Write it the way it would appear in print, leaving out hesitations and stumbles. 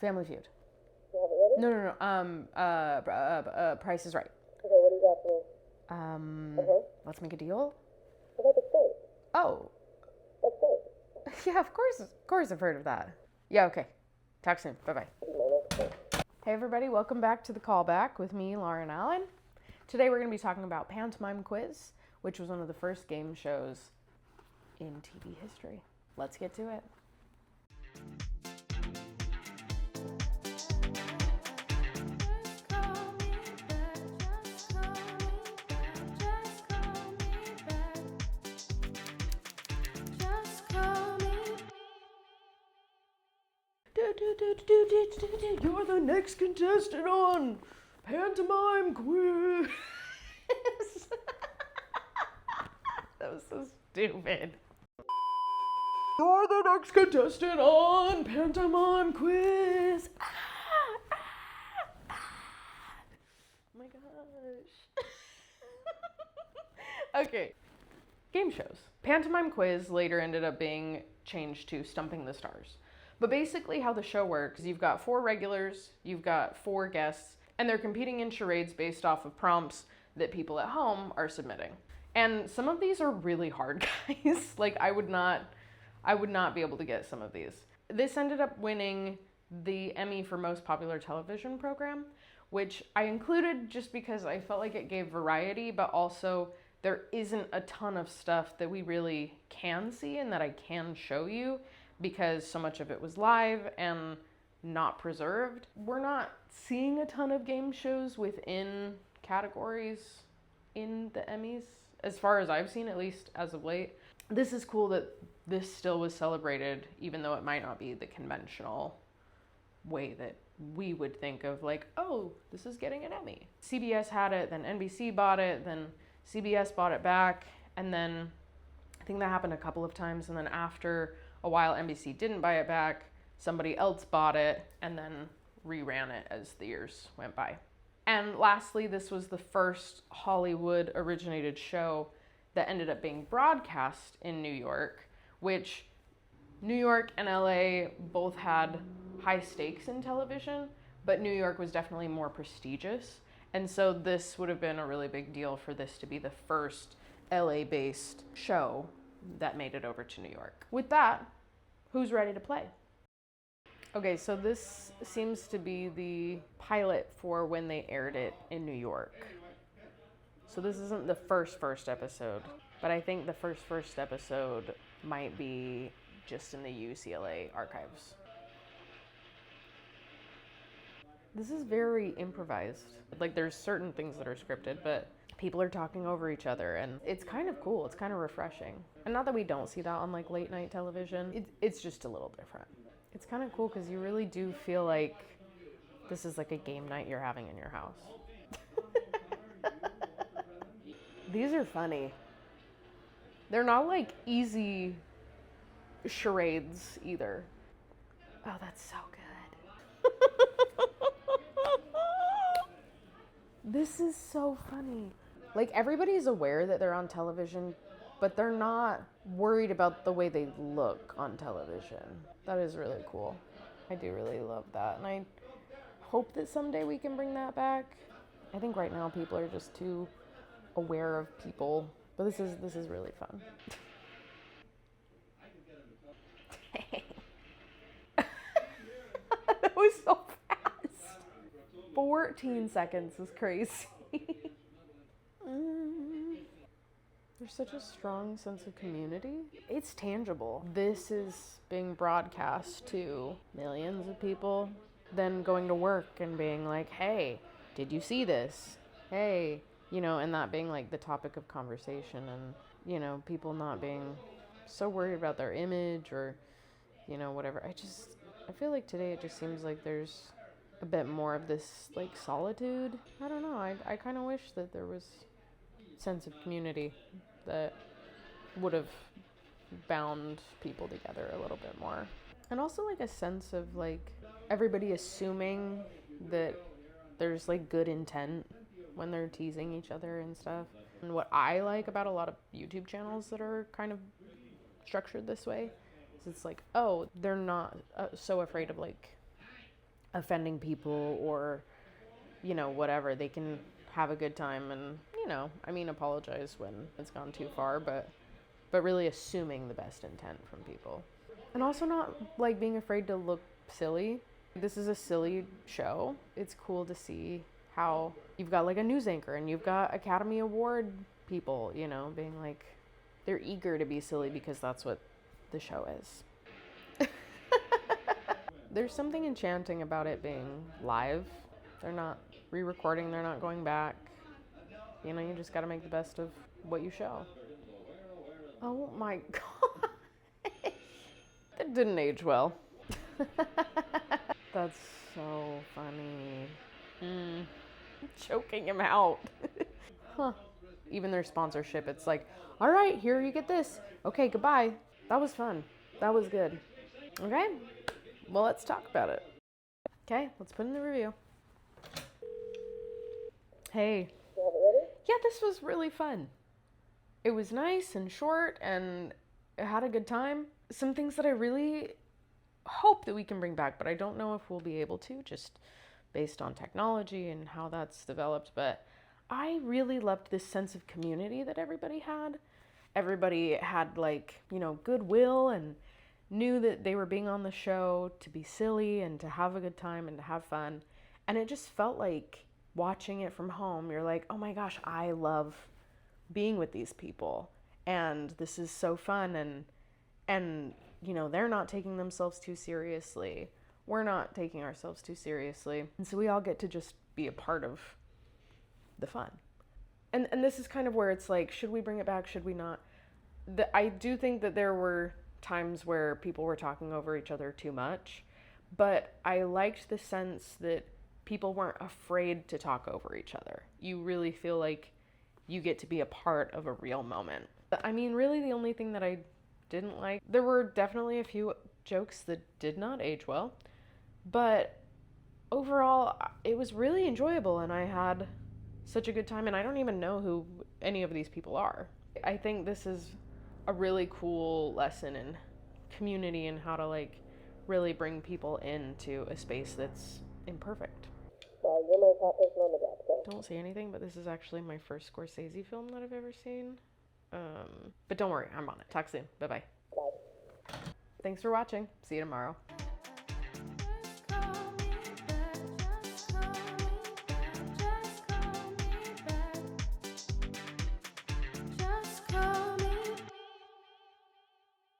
Family Feud. You have it ready? No. Price is Right. Okay, what do you got for me? Let's Make a Deal. I got the steak. Oh, That's steak. yeah, of course I've heard of that. Yeah, okay. Talk soon. Bye-bye. Hey everybody, welcome back to the Callback with me, Lauren Allen. Today we're going to be talking about Pantomime Quiz, which was one of the first game shows in TV history. Let's get to it. You're the next contestant on Pantomime Quiz. That was so stupid. You're the next contestant on Pantomime Quiz. Oh my gosh. Okay. Game shows. Pantomime Quiz later ended up being changed to Stumping the Stars. But basically how the show works, you've got 4 regulars, you've got 4 guests, and they're competing in charades based off of prompts that people at home are submitting. And some of these are really hard, guys. Like I would not be able to get some of these. This ended up winning the Emmy for Most Popular Television Program, which I included just because I felt like it gave variety, but also there isn't a ton of stuff that we really can see and that I can show you because so much of it was live and not preserved. We're not seeing a ton of game shows within categories in the Emmys, as far as I've seen, at least as of late. This is cool that this still was celebrated, even though it might not be the conventional way that we would think of, like, oh, this is getting an Emmy. CBS had it, then NBC bought it, then CBS bought it back, and then I think that happened a couple of times, and then after a while NBC didn't buy it back, somebody else bought it, and then reran it as the years went by. And lastly, this was the first Hollywood originated show that ended up being broadcast in New York, which New York and LA both had high stakes in television, but New York was definitely more prestigious. And so this would have been a really big deal for this to be the first LA-based show that made it over to New York. With that, who's ready to play? Okay, so this seems to be the pilot for when they aired it in New York. So this isn't the first episode, but I think the first episode might be just in the UCLA archives. This is very improvised. Like there's certain things that are scripted, but people are talking over each other and it's kind of cool. It's kind of refreshing. And not that we don't see that on like late night television. It's just a little different. It's kind of cool because you really do feel like this is like a game night you're having in your house. These are funny. They're not like easy charades either. Oh, that's so good. This is so funny. Like everybody's aware that they're on television, but they're not worried about the way they look on television. That is really cool. I do really love that. And I hope that someday we can bring that back. I think right now people are just too aware of people. But this is really fun. That was so fast. 14 seconds is crazy. There's such a strong sense of community. It's tangible. This is being broadcast to millions of people, then going to work and being like, hey, did you see this? Hey, and that being like the topic of conversation and, people not being so worried about their image or, whatever. I feel like today it just seems like there's a bit more of this like solitude. I don't know. I kind of wish that there was a sense of community that would have bound people together a little bit more. And also like a sense of like everybody assuming that there's like good intent when they're teasing each other and stuff. And what I like about a lot of YouTube channels that are kind of structured this way is it's like, oh, they're not so afraid of like offending people or, you know, whatever. They can have a good time and, you know, I mean, apologize when it's gone too far, but really assuming the best intent from people. And also not like being afraid to look silly. This is a silly show. It's cool to see how you've got like a news anchor and you've got Academy Award people, you know, being like, they're eager to be silly because that's what the show is. There's something enchanting about it being live. They're not re-recording, they're not going back. You know, you just gotta make the best of what you show. Oh my god. That didn't age well. That's so funny. Choking him out. Huh. Even their sponsorship, it's like, all right, here you get this. Okay, goodbye. That was fun. That was good. Okay, well, let's talk about it. Okay, let's put in the review. Hey. You have it ready? Yeah, this was really fun. It was nice and short and I had a good time. Some things that I really hope that we can bring back, but I don't know if we'll be able to, just based on technology and how that's developed. But I really loved this sense of community that everybody had. Everybody had, like, you know, goodwill and knew that they were being on the show to be silly and to have a good time and to have fun. And it just felt like watching it from home, you're like, oh my gosh, I love being with these people and this is so fun, and you know, they're not taking themselves too seriously, we're not taking ourselves too seriously, and so we all get to just be a part of the fun. And this is kind of where it's like, should we bring it back, should we not? I do think that there were times where people were talking over each other too much, but I liked the sense that people weren't afraid to talk over each other. You really feel like you get to be a part of a real moment. I mean, really the only thing that I didn't like, there were definitely a few jokes that did not age well, but overall it was really enjoyable and I had such a good time, and I don't even know who any of these people are. I think this is a really cool lesson in community and how to like really bring people into a space that's imperfect. Well, you're my top person on the job, so. Don't say anything, but this is actually my first Scorsese film that I've ever seen. But don't worry, I'm on it. Talk soon. Bye-bye. Bye. Thanks for watching. See you tomorrow.